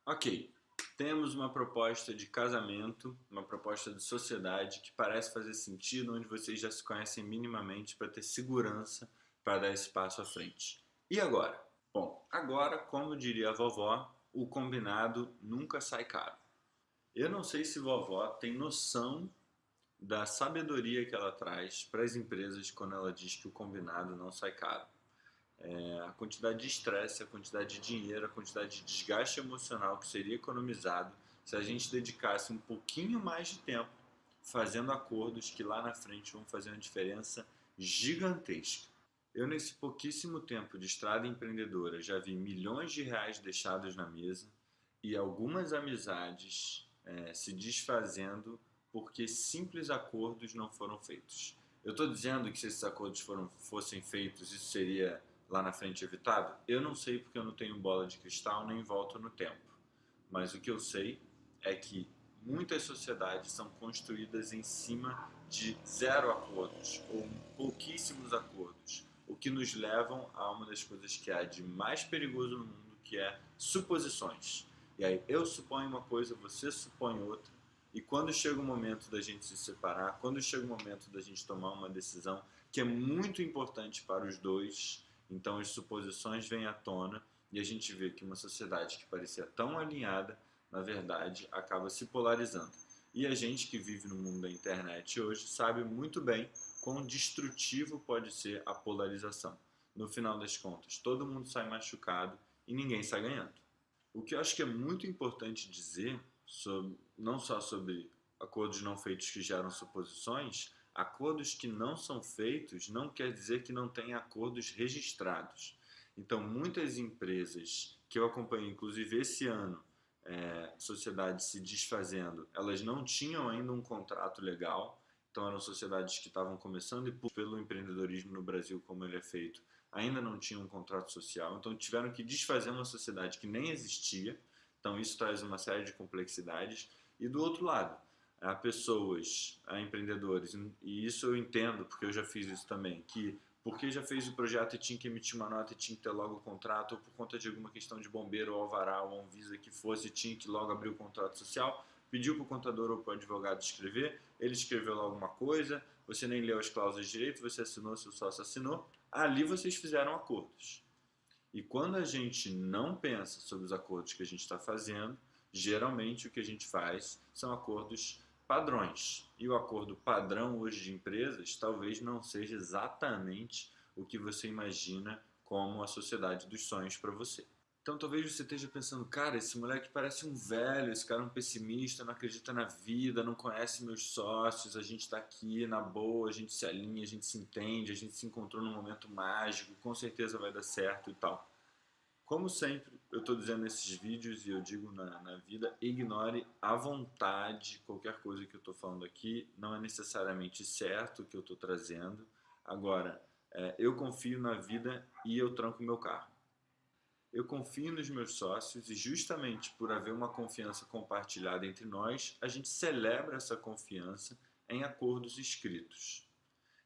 Ok, temos uma proposta de casamento, uma proposta de sociedade que parece fazer sentido, onde vocês já se conhecem minimamente para ter segurança para dar esse passo à frente. E agora? Bom, agora, como diria a vovó, o combinado nunca sai caro. Eu não sei se vovó tem noção da sabedoria que ela traz para as empresas quando ela diz que o combinado não sai caro. A quantidade de estresse, a quantidade de dinheiro, a quantidade de desgaste emocional que seria economizado se a gente dedicasse um pouquinho mais de tempo fazendo acordos que lá na frente vão fazer uma diferença gigantesca. Eu, nesse pouquíssimo tempo de estrada empreendedora, já vi milhões de reais deixados na mesa e algumas amizades se desfazendo porque simples acordos não foram feitos. Eu estou dizendo que se esses acordos fossem feitos, isso seria lá na frente evitado? Eu não sei porque eu não tenho bola de cristal nem volto no tempo. Mas o que eu sei é que muitas sociedades são construídas em cima de zero acordos ou pouquíssimos acordos, o que nos levam a uma das coisas que há de mais perigoso no mundo, que é suposições. E aí eu suponho uma coisa, você supõe outra, e quando chega o momento da gente se separar, quando chega o momento da gente tomar uma decisão que é muito importante para os dois, então as suposições vêm à tona e a gente vê que uma sociedade que parecia tão alinhada, na verdade, acaba se polarizando. E a gente que vive no mundo da internet hoje sabe muito bem quão destrutivo pode ser a polarização. No final das contas, todo mundo sai machucado e ninguém sai ganhando. O que eu acho que é muito importante dizer, não só sobre acordos não feitos que geram suposições, acordos que não são feitos não quer dizer que não tem acordos registrados. Então, muitas empresas que eu acompanhei, inclusive esse ano, sociedades se desfazendo, elas não tinham ainda um contrato legal, então eram sociedades que estavam começando e pelo empreendedorismo no Brasil, como ele é feito, ainda não tinham um contrato social, então tiveram que desfazer uma sociedade que nem existia, então isso traz uma série de complexidades. E do outro lado, há pessoas, há empreendedores, e isso eu entendo, porque eu já fiz isso também, que porque já fez o projeto e tinha que emitir uma nota e tinha que ter logo o contrato, ou por conta de alguma questão de bombeiro ou alvará ou Anvisa que fosse, tinha que logo abrir o contrato social, pediu para o contador ou para o advogado escrever, ele escreveu lá alguma coisa, você nem leu as cláusulas de direito, você assinou, seu sócio assinou, ali vocês fizeram acordos. E quando a gente não pensa sobre os acordos que a gente está fazendo, geralmente o que a gente faz são acordos padrões. E o acordo padrão hoje de empresas talvez não seja exatamente o que você imagina como a sociedade dos sonhos para você. Então talvez você esteja pensando, cara, esse moleque parece um velho, esse cara é um pessimista, não acredita na vida, não conhece meus sócios, a gente está aqui na boa, a gente se alinha, a gente se entende, a gente se encontrou num momento mágico, com certeza vai dar certo e tal. Como sempre, eu estou dizendo nesses vídeos e eu digo na vida, ignore à vontade qualquer coisa que eu estou falando aqui, não é necessariamente certo o que eu estou trazendo. Agora, eu confio na vida e eu tranco meu carro. Eu confio nos meus sócios e justamente por haver uma confiança compartilhada entre nós, a gente celebra essa confiança em acordos escritos.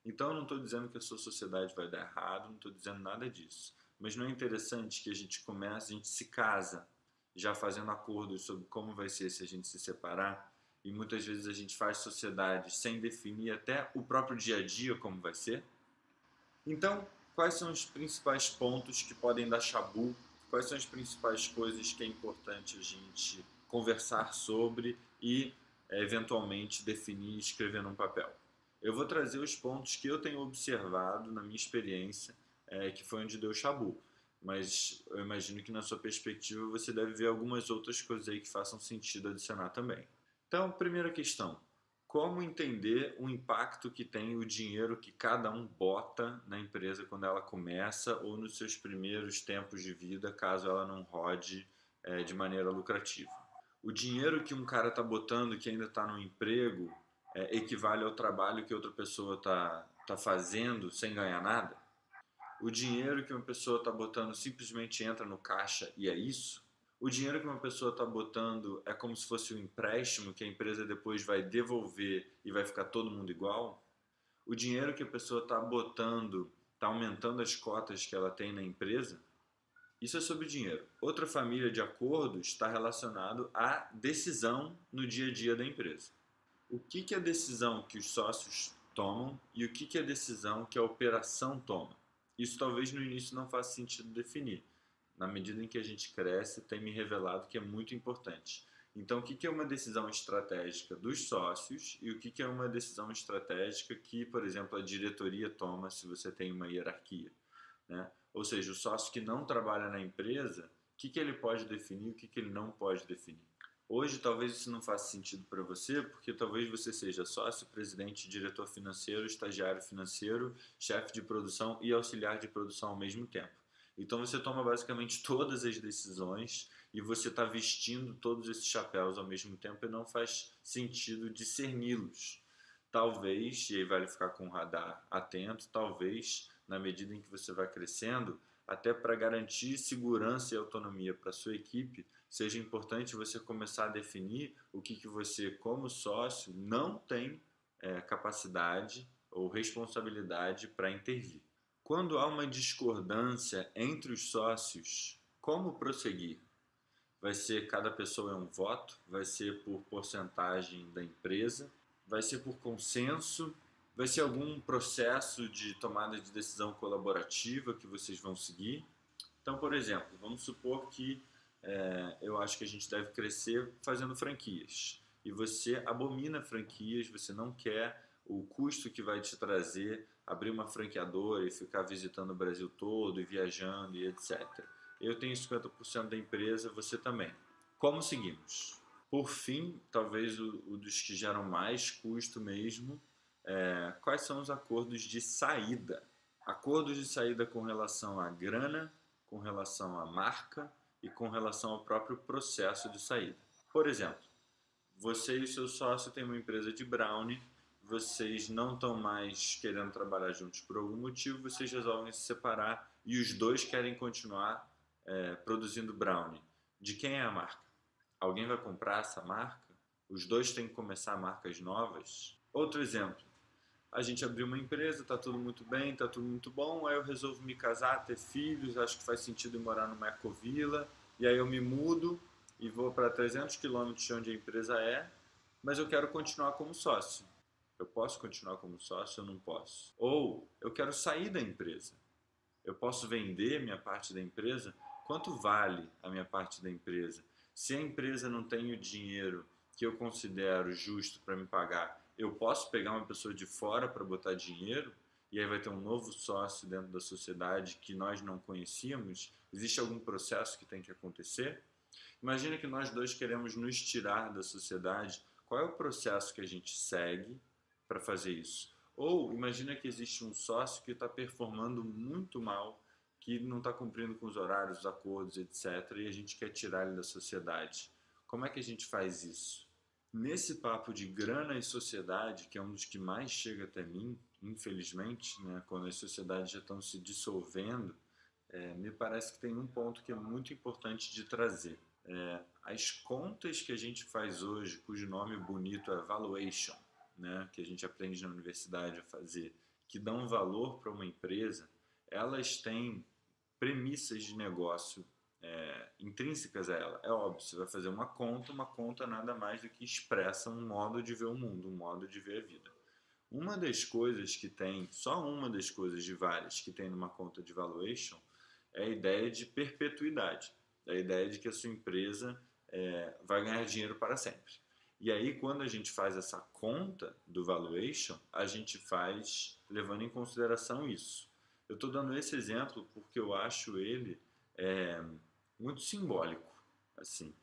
Então eu não estou dizendo que a sua sociedade vai dar errado, não estou dizendo nada disso. Mas não é interessante que a gente comece, a gente se casa já fazendo acordos sobre como vai ser se a gente se separar, e muitas vezes a gente faz sociedade sem definir até o próprio dia a dia como vai ser? Então, quais são os principais pontos que podem dar chabu? Quais são as principais coisas que é importante a gente conversar sobre e, eventualmente, definir e escrever num papel? Eu vou trazer os pontos que eu tenho observado na minha experiência, que foi onde deu chabu. Mas eu imagino que na sua perspectiva você deve ver algumas outras coisas aí que façam sentido adicionar também. Então, primeira questão: como entender o impacto que tem o dinheiro que cada um bota na empresa quando ela começa ou nos seus primeiros tempos de vida, caso ela não rode de maneira lucrativa? O dinheiro que um cara está botando que ainda está no emprego equivale ao trabalho que outra pessoa tá fazendo sem ganhar nada? O dinheiro que uma pessoa está botando simplesmente entra no caixa e é isso? O dinheiro que uma pessoa está botando é como se fosse um empréstimo que a empresa depois vai devolver e vai ficar todo mundo igual? O dinheiro que a pessoa está botando está aumentando as cotas que ela tem na empresa? Isso é sobre dinheiro. Outra família de acordos está relacionado à decisão no dia a dia da empresa. O que é a decisão que os sócios tomam e o que é a decisão que a operação toma? Isso talvez no início não faça sentido definir. Na medida em que a gente cresce, tem me revelado que é muito importante. Então, o que é uma decisão estratégica dos sócios e o que é uma decisão estratégica que, por exemplo, a diretoria toma se você tem uma hierarquia, né? Ou seja, o sócio que não trabalha na empresa, o que ele pode definir e o que ele não pode definir. Hoje, talvez isso não faça sentido para você, porque talvez você seja sócio, presidente, diretor financeiro, estagiário financeiro, chefe de produção e auxiliar de produção ao mesmo tempo. Então, você toma basicamente todas as decisões e você está vestindo todos esses chapéus ao mesmo tempo e não faz sentido discerni-los. Talvez, e aí vale ficar com o radar atento, talvez, na medida em que você vai crescendo, até para garantir segurança e autonomia para a sua equipe, seja importante você começar a definir o que você, como sócio, não tem capacidade ou responsabilidade para intervir. Quando há uma discordância entre os sócios, como prosseguir? Vai ser cada pessoa é um voto? Vai ser por porcentagem da empresa? Vai ser por consenso? Vai ser algum processo de tomada de decisão colaborativa que vocês vão seguir? Então, por exemplo, vamos supor que eu acho que a gente deve crescer fazendo franquias. E você abomina franquias, você não quer o custo que vai te trazer abrir uma franqueadora e ficar visitando o Brasil todo e viajando e etc. Eu tenho 50% da empresa, você também. Como seguimos? Por fim, talvez o dos que geram mais custo mesmo, quais são os acordos de saída? Acordos de saída com relação à grana, com relação à marca e com relação ao próprio processo de saída. Por exemplo, você e o seu sócio têm uma empresa de brownie, vocês não estão mais querendo trabalhar juntos por algum motivo, vocês resolvem se separar e os dois querem continuar produzindo brownie. De quem é a marca? Alguém vai comprar essa marca? Os dois têm que começar marcas novas? Outro exemplo, a gente abriu uma empresa, tá tudo muito bem, tá tudo muito bom, aí eu resolvo me casar, ter filhos, acho que faz sentido ir morar numa ecovila, e aí eu me mudo e vou para 300 quilômetros de onde a empresa é, mas eu quero continuar como sócio. Eu posso continuar como sócio ou não posso? Ou eu quero sair da empresa. Eu posso vender minha parte da empresa? Quanto vale a minha parte da empresa? Se a empresa não tem o dinheiro que eu considero justo para me pagar, eu posso pegar uma pessoa de fora para botar dinheiro e aí vai ter um novo sócio dentro da sociedade que nós não conhecíamos? Existe algum processo que tem que acontecer? Imagina que nós dois queremos nos tirar da sociedade. Qual é o processo que a gente segue para fazer isso? Ou imagina que existe um sócio que está performando muito mal, que não está cumprindo com os horários, os acordos, etc. E a gente quer tirar ele da sociedade. Como é que a gente faz isso? Nesse papo de grana e sociedade, que é um dos que mais chega até mim, infelizmente, né, quando as sociedades já estão se dissolvendo, me parece que tem um ponto que é muito importante de trazer. As contas que a gente faz hoje, cujo nome bonito é valuation, né, que a gente aprende na universidade a fazer, que dão valor para uma empresa, elas têm premissas de negócio intrínsecas a ela. É óbvio, você vai fazer uma conta nada mais do que expressa um modo de ver o mundo, um modo de ver a vida. Uma das coisas que tem, só uma das coisas de várias que tem numa conta de valuation é a ideia de perpetuidade, é a ideia de que a sua empresa vai ganhar dinheiro para sempre. E aí, quando a gente faz essa conta do valuation, a gente faz levando em consideração isso. Eu estou dando esse exemplo porque eu acho ele muito simbólico. Assim,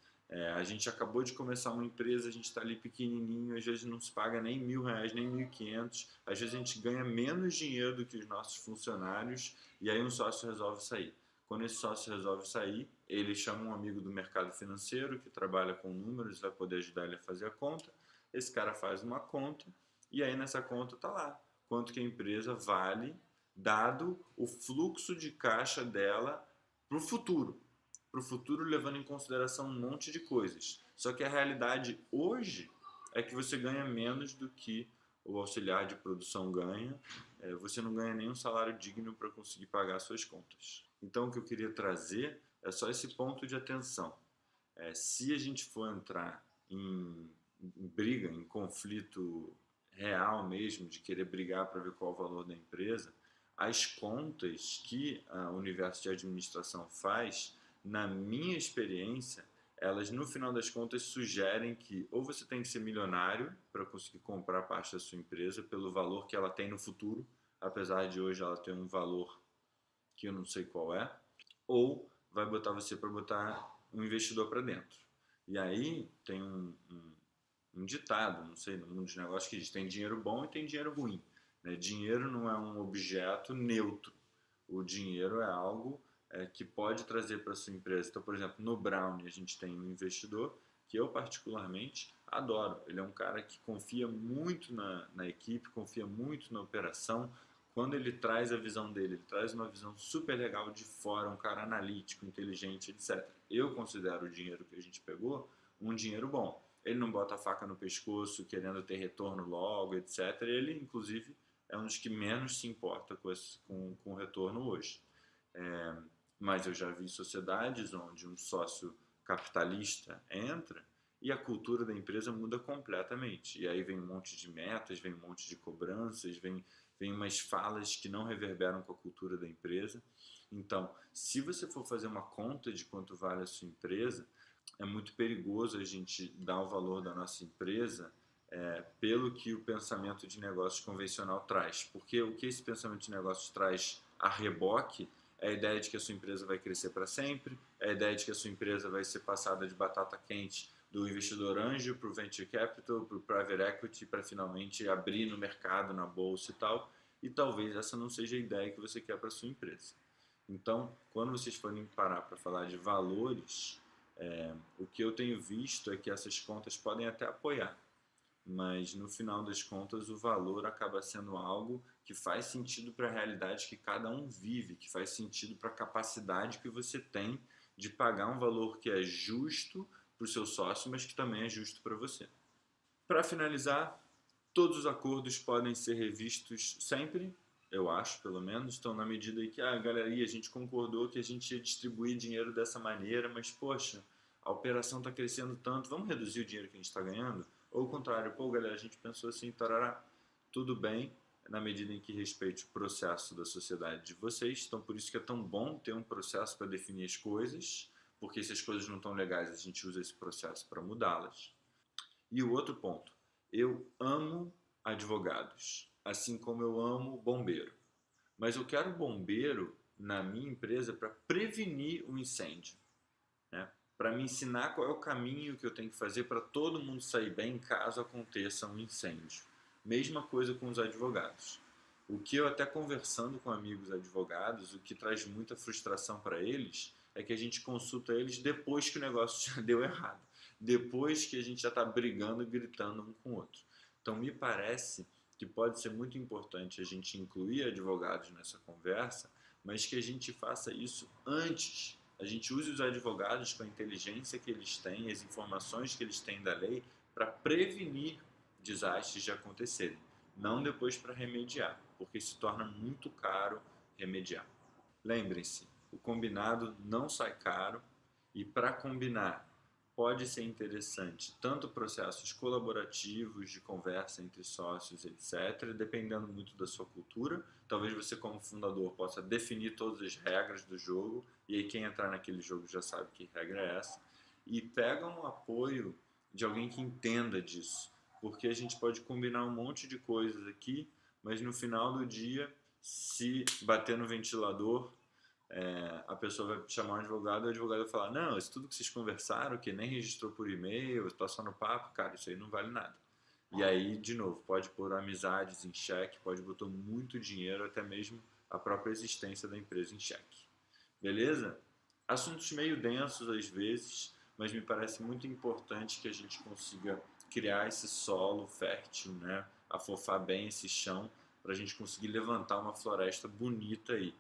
a gente acabou de começar uma empresa, a gente está ali pequenininho, às vezes não se paga nem R$ 1.000, nem 1.500, às vezes a gente ganha menos dinheiro do que os nossos funcionários e aí um sócio resolve sair. Quando esse sócio resolve sair, ele chama um amigo do mercado financeiro que trabalha com números, vai poder ajudar ele a fazer a conta. Esse cara faz uma conta e aí nessa conta está lá quanto que a empresa vale dado o fluxo de caixa dela para o futuro. Para o futuro levando em consideração um monte de coisas. Só que a realidade hoje é que você ganha menos do que o auxiliar de produção ganha. Você não ganha nenhum salário digno para conseguir pagar suas contas. Então, o que eu queria trazer É só esse ponto de atenção. Se a gente for entrar em briga, em conflito real mesmo, de querer brigar para ver qual é o valor da empresa, as contas que o universo de administração faz, na minha experiência, elas no final das contas sugerem que ou você tem que ser milionário para conseguir comprar parte da sua empresa pelo valor que ela tem no futuro, apesar de hoje ela ter um valor que eu não sei qual é, ou vai botar você para botar um investidor para dentro. E aí tem um ditado, não sei, no mundo de negócios que diz: tem dinheiro bom e tem dinheiro ruim. Né? Dinheiro não é um objeto neutro. O dinheiro é algo que pode trazer para sua empresa. Então, por exemplo, no Brownie a gente tem um investidor que eu particularmente adoro. Ele é um cara que confia muito na equipe, confia muito na operação. Quando ele traz a visão dele, ele traz uma visão super legal de fora, um cara analítico, inteligente, etc. Eu considero o dinheiro que a gente pegou um dinheiro bom. Ele não bota a faca no pescoço querendo ter retorno logo, etc. Ele, inclusive, é um dos que menos se importa com o retorno hoje. Mas eu já vi sociedades onde um sócio capitalista entra e a cultura da empresa muda completamente. E aí vem um monte de metas, vem um monte de cobranças, vem umas falas que não reverberam com a cultura da empresa. Então, se você for fazer uma conta de quanto vale a sua empresa, é muito perigoso a gente dar o valor da nossa empresa pelo que o pensamento de negócios convencional traz. Porque o que esse pensamento de negócios traz a reboque é a ideia de que a sua empresa vai crescer para sempre, é a ideia de que a sua empresa vai ser passada de batata quente do investidor anjo para o venture capital, para o private equity, para finalmente abrir no mercado, na bolsa e tal. E talvez essa não seja a ideia que você quer para a sua empresa. Então, quando vocês forem parar para falar de valores, o que eu tenho visto é que essas contas podem até apoiar, mas no final das contas o valor acaba sendo algo que faz sentido para a realidade que cada um vive, que faz sentido para a capacidade que você tem de pagar um valor que é justo para o seu sócio, mas que também é justo para você. Para finalizar, todos os acordos podem ser revistos sempre, eu acho, pelo menos. Então, na medida em que a galeria, a gente concordou que a gente ia distribuir dinheiro dessa maneira, mas, poxa, a operação está crescendo tanto, vamos reduzir o dinheiro que a gente está ganhando? Ou o contrário, pô, galera, a gente pensou assim, tarará, tudo bem, na medida em que respeite o processo da sociedade de vocês. Então, por isso que é tão bom ter um processo para definir as coisas, porque se as coisas não estão legais, a gente usa esse processo para mudá-las. E o outro ponto, eu amo advogados, assim como eu amo bombeiro. Mas eu quero bombeiro na minha empresa para prevenir um incêndio, né? Para me ensinar qual é o caminho que eu tenho que fazer para todo mundo sair bem caso aconteça um incêndio. Mesma coisa com os advogados. O que eu até conversando com amigos advogados, o que traz muita frustração para eles é que a gente consulta eles depois que o negócio já deu errado, depois que a gente já está brigando e gritando um com o outro. Então me parece que pode ser muito importante a gente incluir advogados nessa conversa, mas que a gente faça isso antes. A gente use os advogados com a inteligência que eles têm, as informações que eles têm da lei, para prevenir desastres de acontecerem, não depois para remediar, porque se torna muito caro remediar. Lembrem-se, o combinado não sai caro e para combinar pode ser interessante tanto processos colaborativos de conversa entre sócios, etc., dependendo muito da sua cultura. Talvez você, como fundador, possa definir todas as regras do jogo, e aí quem entrar naquele jogo já sabe que regra é essa. E pega um apoio de alguém que entenda disso, porque a gente pode combinar um monte de coisas aqui, mas no final do dia, se bater no ventilador, a pessoa vai chamar um advogado e o advogado vai falar: não, isso tudo que vocês conversaram, que nem registrou por e-mail, está só no papo, cara, isso aí não vale nada. E aí, de novo, pode pôr amizades em xeque, pode botar muito dinheiro, até mesmo a própria existência da empresa em xeque. Beleza? Assuntos meio densos às vezes, mas me parece muito importante que a gente consiga criar esse solo fértil, né? Afofar bem esse chão para a gente conseguir levantar uma floresta bonita aí.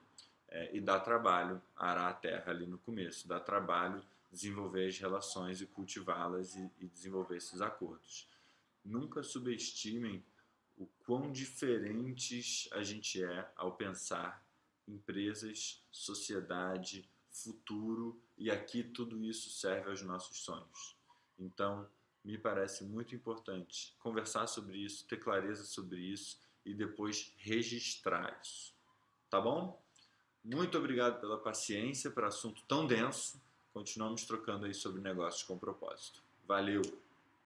E dá trabalho arar a terra ali no começo, dá trabalho desenvolver as relações e cultivá-las e desenvolver esses acordos. Nunca subestimem o quão diferentes a gente é ao pensar empresas, sociedade, futuro, e aqui tudo isso serve aos nossos sonhos. Então, me parece muito importante conversar sobre isso, ter clareza sobre isso e depois registrar isso. Tá bom? Muito obrigado pela paciência, para assunto tão denso. Continuamos trocando aí sobre negócios com propósito. Valeu!